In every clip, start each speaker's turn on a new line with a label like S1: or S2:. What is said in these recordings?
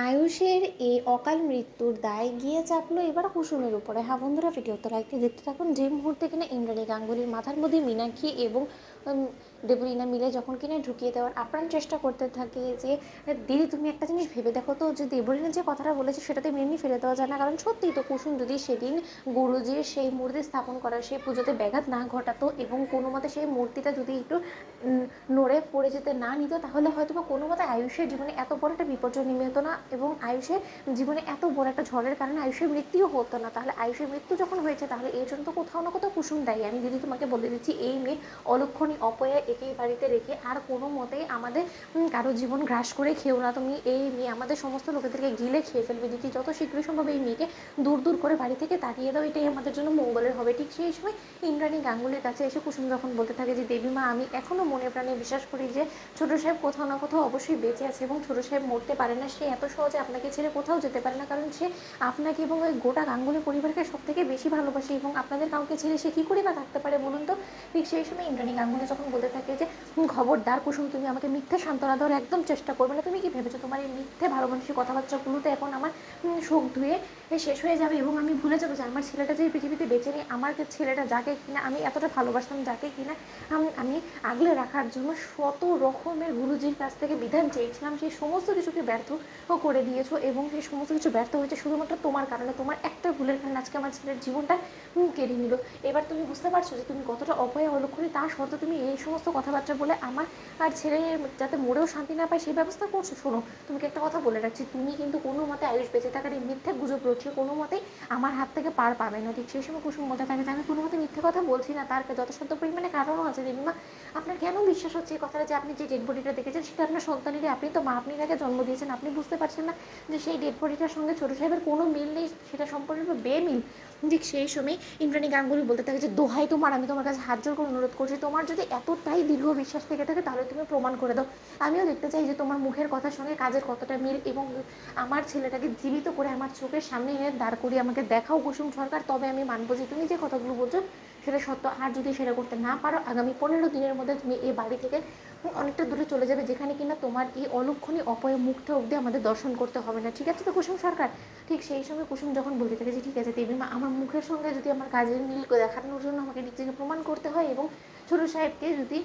S1: আয়ুষের এই অকাল মৃত্যুর দায় গিয়ে চাপলো এবার কুসুমের উপরে। হ্যাঁ বন্ধুরা, ভিডিওতে লাইকটি দেখতে থাকুন। যে মুহূর্তে কিনা ইন্দ্রাণী গাঙ্গুলির মাথার মধ্যে মীনাক্ষী এবং দেবলীনা মিলে যখন কিনা ঢুকিয়ে দেওয়ার আপ্রাণ চেষ্টা করতে থাকে যে দিদি তুমি একটা জিনিস ভেবে দেখো তো, যে দেবলীনা যে কথাটা বলেছে সেটাতে মেনে ফেলে দেওয়া যায় না। কারণ সত্যিই তো কুসুম যদি সেদিন গুরুজির সেই মূর্তি স্থাপন করার সেই পুজোতে ব্যাঘাত না ঘটাতো এবং কোনো মতে সেই মূর্তিটা যদি একটু নড়ে পড়ে যেতে না নিত, তাহলে হয়তো বা কোনো মতে আয়ুষের জীবনে এত বড় একটা বিপর্যয় নেমে হতো না এবং আয়ুষের জীবনে এত বড় একটা ঝড়ের কারণে আয়ুষের মৃত্যুও হতো না। তাহলে আয়ুষের মৃত্যু যখন হয়েছে, তাহলে এর জন্য তো কোথাও না কোথাও কুসুম দায়ী। আমি দিদি তোমাকে বলে দিচ্ছি, এই মেয়ে অলক্ষণী অপয়া একই বাড়িতে রেখে আর কোনো মতেই আমাদের কারো জীবন গ্রাস করে খেও না তুমি। এই মেয়ে আমাদের সমস্ত লোকেদেরকে গিলে খেয়ে ফেলবে। দিদি যত শীঘ্রই সম্ভব এই মেয়েকে দূর দূর করে বাড়ি থেকে তাড়িয়ে দাও, এটাই আমাদের জন্য মঙ্গলের হবে। ঠিক সেই সময় ইন্দ্রাণী গাঙ্গুলির কাছে এসে কুসুম যখন বলতে থাকে যে দেবী মা, আমি এখনও মনে প্রাণে বিশ্বাস করি যে ছোটো সাহেব কোথাও না কোথাও অবশ্যই বেঁচে আছে এবং ছোটো সাহেব মরতে পারে না। সে এত সহজে আপনাকে ছেড়ে কোথাও যেতে পারে না, কারণ সে আপনাকে এবং ওই গোটা গাঙ্গুলি পরিবারকে সব থেকে বেশি ভালোবাসে এবং আপনাদের কাউকে ছেড়ে সে কী করে বা থাকতে পারে বলুন তো। ঠিক সেই সময় ইন্দ্রাণী গাঙ্গুলি যখন বলতে থাকে যে খবরদার কুসুম, তুমি আমাকে মিথ্যে সান্ত্বনা দেওয়ার একদম চেষ্টা করবে না। তুমি কি ভেবেছো তোমার এই মিথ্যে ভালো মানুষের কথাবার্তাগুলোতে এখন আমার শোক ধুয়ে শেষ হয়ে যাবে এবং আমি ভুলে যাবো যে আমার ছেলেটা যে পৃথিবীতে বেঁচে নেই। আমার ছেলেটা যাকে কিনা আমি এতটা ভালোবাসতাম, যাকে কিনা আমি আগলে রাখার জন্য শত রকমের গুরুজির কাছ থেকে বিধান চেয়েছিলাম, সেই সমস্ত কিছুকে ব্যর্থ করে দিয়েছো এবং সেই সমস্ত কিছু ব্যর্থ হয়েছে শুধুমাত্র তোমার কারণে। তোমার একটা ভুলের কারণে আজকে আমার ছেলের জীবনটা কেড়ে নিল। এবার তুমি বুঝতে পারছো যে তুমি কতটা অপয়া অলক্ষণী, তা সত্ত্বেও তুমি এই সমস্ত কথাবার্তা বলে আমার আর ছেলে যাতে মরেও শান্তি না পায় সেই ব্যবস্থা করছো। শোনো, তোমাকে একটা কথা বলে রাখছি, তুমি কিন্তু কোনো মতে আয়ুষ বেঁচে থাকার এই মিথ্যে গুজব রয়েছে কোনো মতেই আমার হাত থেকে পার পাবে না। ঠিক সেই সময় কুসুম বলতে থাকে যে আমি কোনো মতে মিথ্যে কথা বলছি না, তার যথাসাধ্য পরিমাণে কারণও আছে। দেবীমা, আপনার কেন বিশ্বাস হচ্ছে এই কথাটা যে আপনি যে ডেড বডিটা দেখেছেন সেটা আপনার সন্তানেরই? আপনি তো মা, আপনি তাকে জন্ম দিয়েছেন, আপনি বুঝতে পারছেন না যে সেই ডেড বডিটার সঙ্গে ছোটো সাহেবের কোনো মিল নেই, সেটা সম্পূর্ণ বেমিল। ঠিক সেই সময় ইন্দ্রাণী গাঙ্গুলি বলতে থাকে যে দোহাই তোমার, আমি তোমার কাছে হাত জোর করে অনুরোধ করছি, তোমার যদি এতটাই দীর্ঘ বিশ্বাস থেকে থাকে তাহলে তুমি প্রমাণ করে দাও। আমিও দেখতে চাই যে তোমার মুখের কথার সঙ্গে কাজের কতটা মিল এবং আমার ছেলেটাকে জীবিত করে আমার চোখের সামনে এনে দাঁড় করিয়ে আমাকে দেখাও কুসুম সরকার, তবে আমি মানবো যে তুমি যে কথাগুলো বলছো সেটা সত্য। আর যদি সেটা করতে না পারো, আগামী 15 দিনের মধ্যে তুমি এই বাড়ি থেকে অনেকটা দূরে চলে যাবে, যেখানে কিনা তোমার এই অলক্ষণী অপয় মুখটা অবধি আমাদের দর্শন করতে হবে না। ঠিক আছে তো কুসুম সরকার? ঠিক সেই সময় কুসুম যখন বলতে থাকে যে ঠিক আছে দেবীমা, আমার মুখের সঙ্গে যদি আমার কাজের মিল দেখানোর জন্য আমাকে নিজেকে প্রমাণ করতে হয় এবং ছোটো সাহেবকে যদি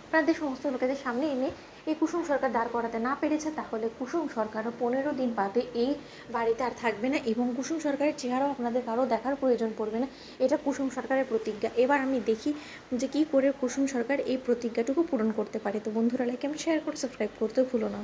S1: আপনাদের সমস্ত লোকেদের সামনে এনে এই কুসুম সরকার দাঁড় করাতে না পেরেছে, তাহলে কুসুম সরকারও 15 দিন বাদে এই বাড়িতে আর থাকবে না এবং কুসুম সরকারের চেহারাও আপনাদের কারো দেখার প্রয়োজন পড়বে না। এটা কুসুম সরকারের প্রতিজ্ঞা। এবার আমি দেখি যে কী করে কুসুম সরকার এই প্রতিজ্ঞাটুকু পূরণ করতে পারে। তো বন্ধুরা, লাইক এবং শেয়ার করে সাবস্ক্রাইব করতে ভুলো না।